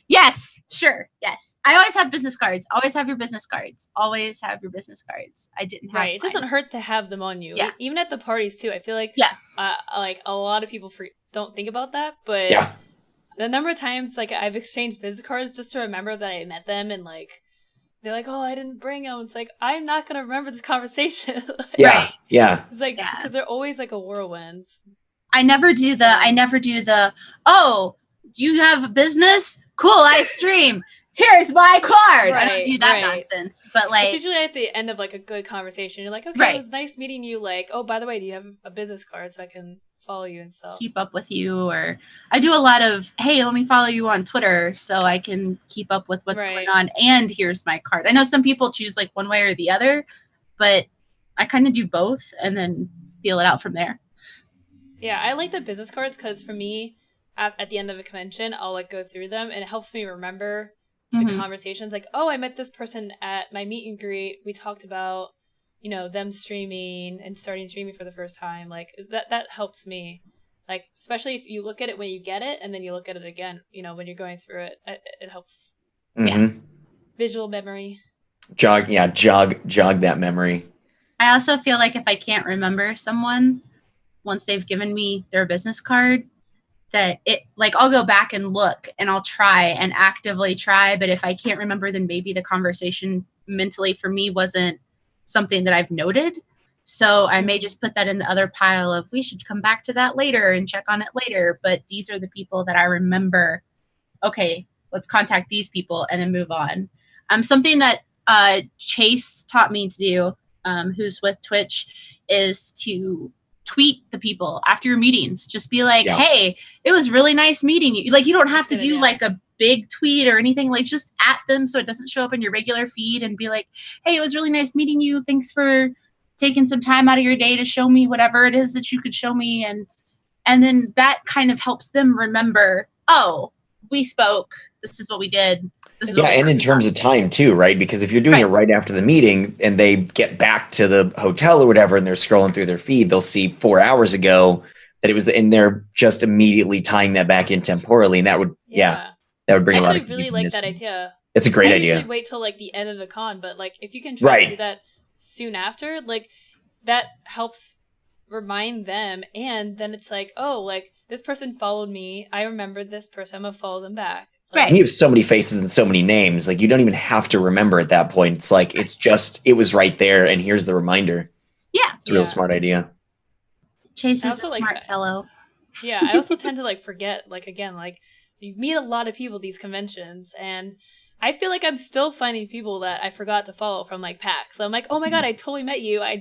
Yes, sure. Yes. I always have business cards. Always have your business cards. Always have your business cards. I didn't have Right. It doesn't hurt to have them on you. Yeah. Even at the parties too. I feel like like a lot of people don't think about that, but Yeah. the number of times like I've exchanged business cards just to remember that I met them, and like they're like, "Oh, I didn't bring them." It's like I'm not gonna remember this conversation. Like, Yeah. Yeah. it's like because they're always like a whirlwind. I never do the, oh, you have a business? Cool, I stream. Here's my card. I don't do that nonsense. But like, it's usually at the end of like a good conversation. You're like, okay, it was nice meeting you. Like, oh, by the way, do you have a business card so I can follow you and stuff? Keep up with you. Or I do a lot of, hey, let me follow you on Twitter so I can keep up with what's going on. And here's my card. I know some people choose like one way or the other, but I kind of do both and then feel it out from there. Yeah, I like the business cards because for me, at the end of a convention, I'll like go through them and it helps me remember the conversations. Like, oh, I met this person at my meet and greet. We talked about, them streaming and starting streaming for the first time. Like that helps me. Like, especially if you look at it when you get it and then you look at it again, when you're going through it, it helps. Mm-hmm. Yeah. Visual memory. Jog that memory. I also feel like if I can't remember someone once they've given me their business card, that it like I'll go back and look and I'll try and actively try. But if I can't remember, then maybe the conversation mentally for me wasn't something that I've noted. So I may just put that in the other pile of we should come back to that later and check on it later. But these are the people that I remember. Okay, let's contact these people and then move on. Something that Chase taught me to do, who's with Twitch, is to tweet the people after your meetings. Just be like, hey, it was really nice meeting you. Like, you don't have to do like a big tweet or anything. Like, just at them so it doesn't show up in your regular feed and be like, hey, it was really nice meeting you. Thanks for taking some time out of your day to show me whatever it is that you could show me. And then that kind of helps them remember, oh, we spoke. This is what we did. And in terms of time too, right? Because if you're doing it right after the meeting and they get back to the hotel or whatever and they're scrolling through their feed, they'll see 4 hours ago that it was, and they're just immediately tying that back in temporally. And that would, that would bring a lot of really like that idea. It's a great idea. I usually wait till like the end of the con, but like if you can try to do that soon after, like that helps remind them. And then it's like, oh, like this person followed me. I remembered this person. I'm going to follow them back. Right. And you have so many faces and so many names. Like, you don't even have to remember at that point. It's like, it was right there. And here's the reminder. Yeah. It's a real smart idea. Chase is a smart fellow. Yeah. I also tend to like forget, like, again, like you meet a lot of people at these conventions and I feel like I'm still finding people that I forgot to follow from like PAX. So I'm like, oh my God, I totally met you. I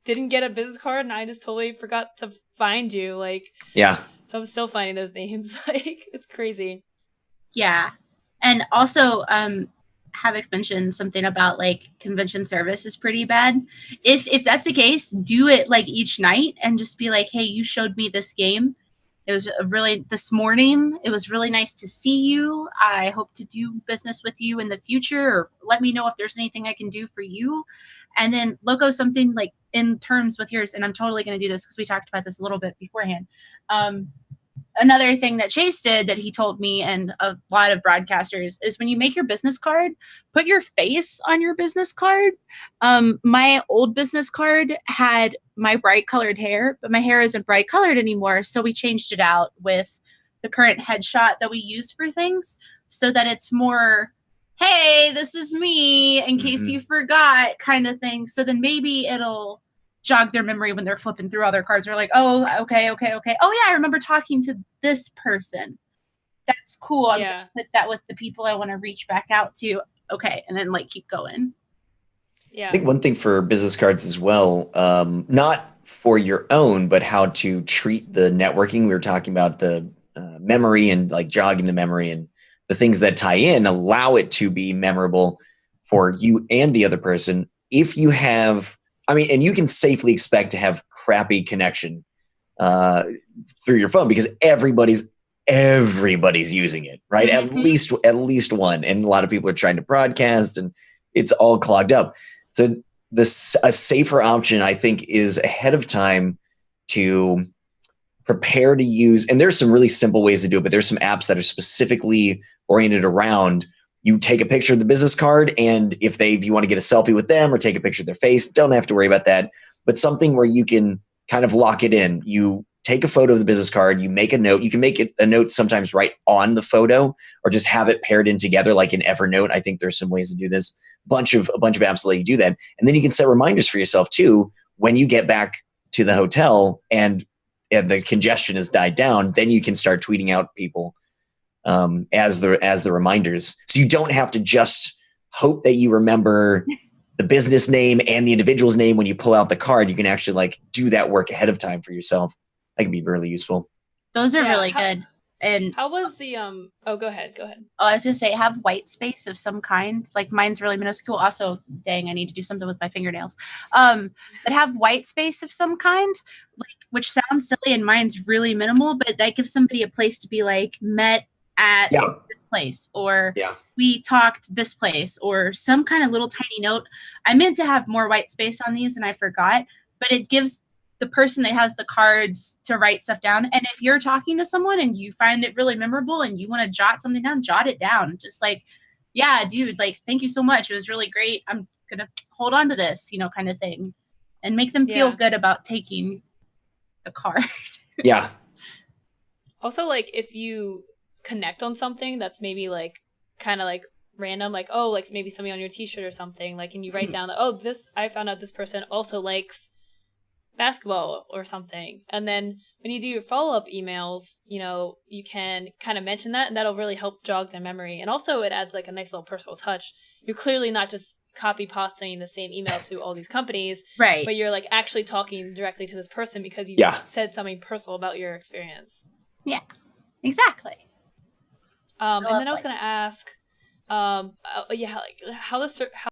didn't get a business card and I just totally forgot to find you. Like, yeah. So I'm still finding those names. Like, it's crazy. Yeah. And also, Havoc mentioned something about like convention service is pretty bad. If that's the case, do it like each night and just be like, hey, you showed me this game. It was this morning. It was really nice to see you. I hope to do business with you in the future, or let me know if there's anything I can do for you. And then Lowco, something like in terms with yours, and I'm totally going to do this because we talked about this a little bit beforehand. Another thing that Chase did that he told me and a lot of broadcasters is when you make your business card, put your face on your business card. My old business card had my bright colored hair, but my hair isn't bright colored anymore. So we changed it out with the current headshot that we use for things so that it's more, hey, this is me in case you forgot kind of thing. So then maybe it'll jog their memory when they're flipping through other cards. They're like, oh, okay. Oh yeah, I remember talking to this person. That's cool. I'm gonna put that with the people I want to reach back out to. Okay, and then like keep going. Yeah. I think one thing for business cards as well, not for your own, but how to treat the networking. We were talking about the memory and like jogging the memory and the things that tie in, allow it to be memorable for you and the other person. If you have, and you can safely expect to have crappy connection through your phone because everybody's using it, right? Mm-hmm. At least one, and a lot of people are trying to broadcast, and it's all clogged up. So a safer option, I think, is ahead of time to prepare to use, and there's some really simple ways to do it, but there's some apps that are specifically oriented around, you take a picture of the business card, and if you want to get a selfie with them or take a picture of their face, don't have to worry about that. But something where you can kind of lock it in. You take a photo of the business card, you make a note. You can make it a note sometimes right on the photo, or just have it paired in together like in Evernote. I think there's some ways to do this. A bunch of apps that let you do that. And then you can set reminders for yourself too when you get back to the hotel and the congestion has died down. Then you can start tweeting out people as the reminders. So you don't have to just hope that you remember the business name and the individual's name when you pull out the card. You can actually like do that work ahead of time for yourself. That can be really useful. Those are really good. And how was the oh, go ahead. Oh, I was gonna say, have white space of some kind. Like mine's really minuscule. Also, dang, I need to do something with my fingernails. But have white space of some kind, like, which sounds silly, and mine's really minimal, but that gives somebody a place to be like, met at this place, or we talked this place, or some kind of little tiny note. I meant to have more white space on these and I forgot, but it gives the person that has the cards to write stuff down. And if you're talking to someone and you find it really memorable and you want to jot something down, jot it down. Just like, yeah, dude, like, thank you so much. It was really great. I'm going to hold on to this, kind of thing, and make them feel good about taking the card. Yeah. Also, like, if you connect on something that's maybe like kind of like random, like, oh, like maybe something on your t-shirt or something, like, and you write down, oh, I found out this person also likes basketball or something. And then when you do your follow-up emails, you can kind of mention that, and that'll really help jog their memory. And also it adds like a nice little personal touch. You're clearly not just copy pasting the same email to all these companies, right? But you're like actually talking directly to this person because you said something personal about your experience. Yeah, exactly. And then I was going to ask, how